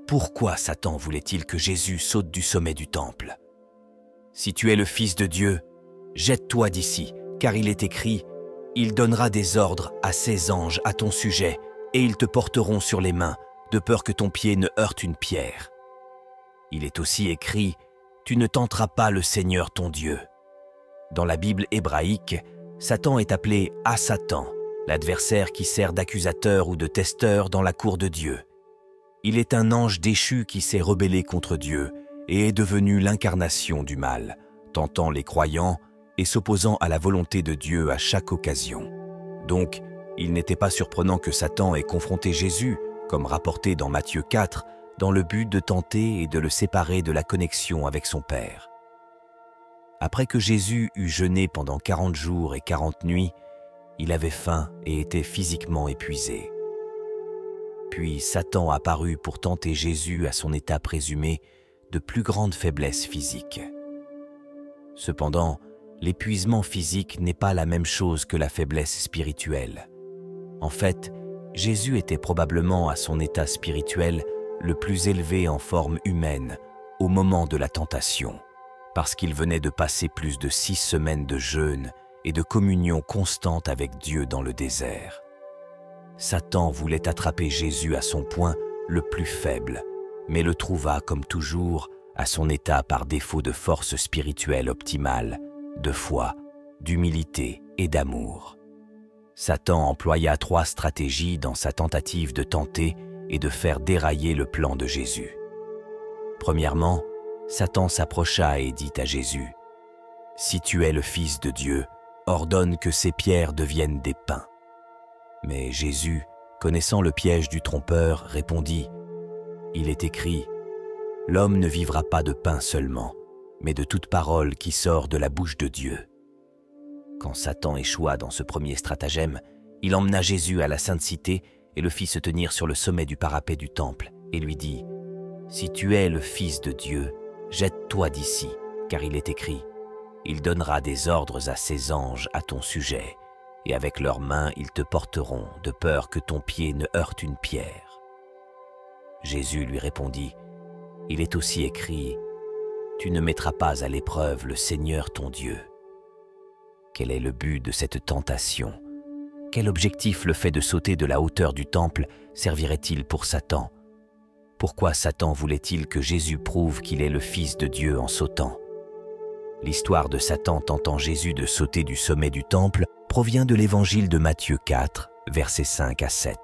Pourquoi Satan voulait-il que Jésus saute du sommet du temple? Si tu es le Fils de Dieu, jette-toi d'ici, car il est écrit « Il donnera des ordres à ses anges à ton sujet, et ils te porteront sur les mains, de peur que ton pied ne heurte une pierre. » Il est aussi écrit « Tu ne tenteras pas le Seigneur ton Dieu. » Dans la Bible hébraïque, Satan est appelé « Satan », l'adversaire qui sert d'accusateur ou de testeur dans la cour de Dieu. Il est un ange déchu qui s'est rebellé contre Dieu et est devenu l'incarnation du mal, tentant les croyants et s'opposant à la volonté de Dieu à chaque occasion. Donc, il n'était pas surprenant que Satan ait confronté Jésus, comme rapporté dans Matthieu 4, dans le but de tenter et de le séparer de la connexion avec son Père. Après que Jésus eut jeûné pendant 40 jours et 40 nuits, il avait faim et était physiquement épuisé. Puis Satan apparut pour tenter Jésus à son état présumé de plus grande faiblesse physique. Cependant, l'épuisement physique n'est pas la même chose que la faiblesse spirituelle. En fait, Jésus était probablement à son état spirituel le plus élevé en forme humaine au moment de la tentation, parce qu'il venait de passer plus de 6 semaines de jeûne et de communion constante avec Dieu dans le désert. Satan voulait attraper Jésus à son point le plus faible, mais le trouva, comme toujours, à son état par défaut de force spirituelle optimale, de foi, d'humilité et d'amour. Satan employa 3 stratégies dans sa tentative de tenter et de faire dérailler le plan de Jésus. Premièrement, Satan s'approcha et dit à Jésus « Si tu es le Fils de Dieu, ordonne que ces pierres deviennent des pains. » Mais Jésus, connaissant le piège du trompeur, répondit « Il est écrit, l'homme ne vivra pas de pain seulement, mais de toute parole qui sort de la bouche de Dieu. » Quand Satan échoua dans ce premier stratagème, il emmena Jésus à la Sainte Cité et le fit se tenir sur le sommet du parapet du temple et lui dit « Si tu es le Fils de Dieu, jette-toi d'ici, car il est écrit, il donnera des ordres à ses anges à ton sujet, et avec leurs mains ils te porteront, de peur que ton pied ne heurte une pierre. » Jésus lui répondit, « Il est aussi écrit, tu ne mettras pas à l'épreuve le Seigneur ton Dieu. » Quel est le but de cette tentation? Quel objectif le fait de sauter de la hauteur du temple servirait-il pour Satan? Pourquoi Satan voulait-il que Jésus prouve qu'il est le Fils de Dieu en sautant? L'histoire de Satan tentant Jésus de sauter du sommet du temple provient de l'évangile de Matthieu 4, versets 5 à 7.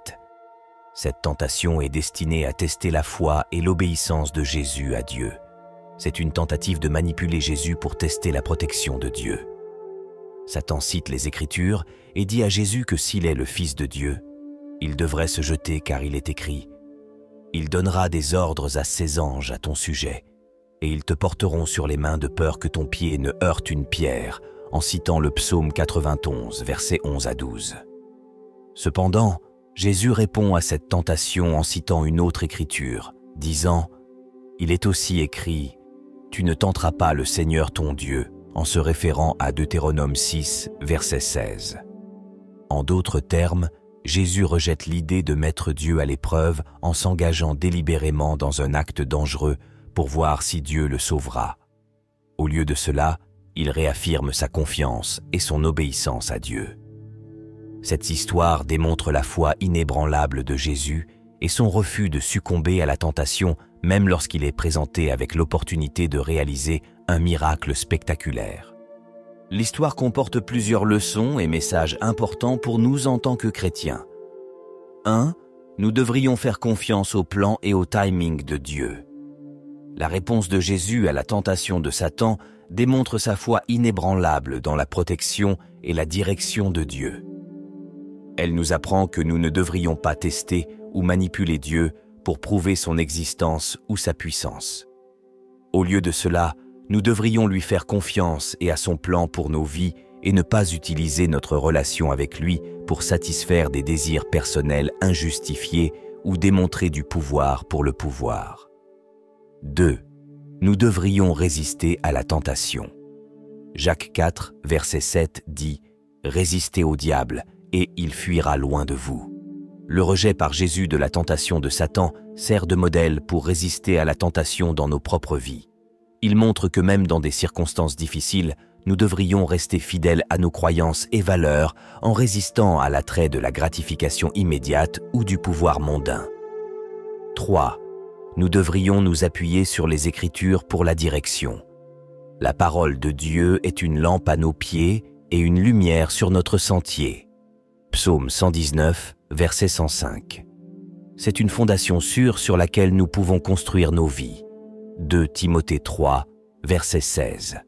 Cette tentation est destinée à tester la foi et l'obéissance de Jésus à Dieu. C'est une tentative de manipuler Jésus pour tester la protection de Dieu. Satan cite les Écritures et dit à Jésus que s'il est le Fils de Dieu, il devrait se jeter car il est écrit « Il donnera des ordres à ses anges à ton sujet, et ils te porteront sur les mains de peur que ton pied ne heurte une pierre », en citant le psaume 91, versets 11 à 12. Cependant, Jésus répond à cette tentation en citant une autre écriture, disant « Il est aussi écrit « Tu ne tenteras pas le Seigneur ton Dieu », en se référant à Deutéronome 6, verset 16. En d'autres termes, Jésus rejette l'idée de mettre Dieu à l'épreuve en s'engageant délibérément dans un acte dangereux pour voir si Dieu le sauvera. Au lieu de cela, il réaffirme sa confiance et son obéissance à Dieu. Cette histoire démontre la foi inébranlable de Jésus et son refus de succomber à la tentation même lorsqu'il est présenté avec l'opportunité de réaliser un miracle spectaculaire. L'histoire comporte plusieurs leçons et messages importants pour nous en tant que chrétiens. 1. Nous devrions faire confiance au plan et au timing de Dieu. La réponse de Jésus à la tentation de Satan démontre sa foi inébranlable dans la protection et la direction de Dieu. Elle nous apprend que nous ne devrions pas tester ou manipuler Dieu pour prouver son existence ou sa puissance. Au lieu de cela, nous devrions lui faire confiance et à son plan pour nos vies et ne pas utiliser notre relation avec lui pour satisfaire des désirs personnels injustifiés ou démontrer du pouvoir pour le pouvoir. 2. Nous devrions résister à la tentation. Jacques 4, verset 7 dit « Résistez au diable et il fuira loin de vous ». Le rejet par Jésus de la tentation de Satan sert de modèle pour résister à la tentation dans nos propres vies. Il montre que même dans des circonstances difficiles, nous devrions rester fidèles à nos croyances et valeurs en résistant à l'attrait de la gratification immédiate ou du pouvoir mondain. 3. Nous devrions nous appuyer sur les Écritures pour la direction. La parole de Dieu est une lampe à nos pieds et une lumière sur notre sentier. Psaume 119, verset 105. C'est une fondation sûre sur laquelle nous pouvons construire nos vies. 2 Timothée 3, verset 16.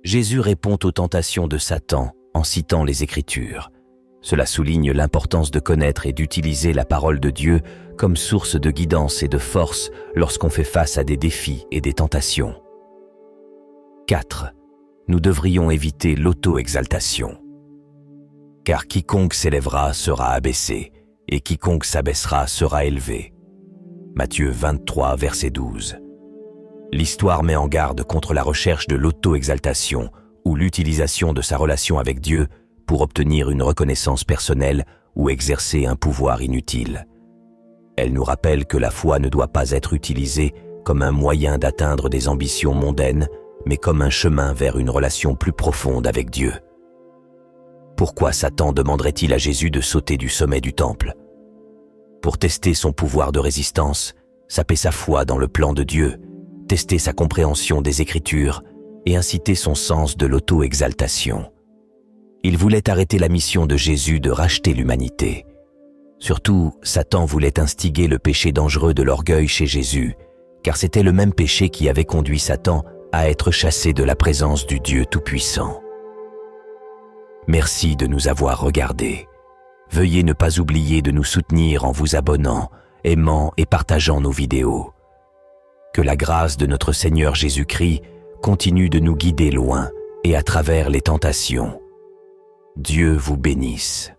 Jésus répond aux tentations de Satan en citant les Écritures. Cela souligne l'importance de connaître et d'utiliser la parole de Dieu comme source de guidance et de force lorsqu'on fait face à des défis et des tentations. 4. Nous devrions éviter l'auto-exaltation. Car quiconque s'élèvera sera abaissé, et quiconque s'abaissera sera élevé. Matthieu 23, verset 12. L'histoire met en garde contre la recherche de l'auto-exaltation ou l'utilisation de sa relation avec Dieu pour obtenir une reconnaissance personnelle ou exercer un pouvoir inutile. Elle nous rappelle que la foi ne doit pas être utilisée comme un moyen d'atteindre des ambitions mondaines, mais comme un chemin vers une relation plus profonde avec Dieu. Pourquoi Satan demanderait-il à Jésus de sauter du sommet du temple? Pour tester son pouvoir de résistance, saper sa foi dans le plan de Dieu, tester sa compréhension des Écritures et inciter son sens de l'auto-exaltation. Il voulait arrêter la mission de Jésus de racheter l'humanité. Surtout, Satan voulait instiguer le péché dangereux de l'orgueil chez Jésus, car c'était le même péché qui avait conduit Satan à être chassé de la présence du Dieu Tout-Puissant. Merci de nous avoir regardés. Veuillez ne pas oublier de nous soutenir en vous abonnant, aimant et partageant nos vidéos. Que la grâce de notre Seigneur Jésus-Christ continue de nous guider loin et à travers les tentations. Dieu vous bénisse.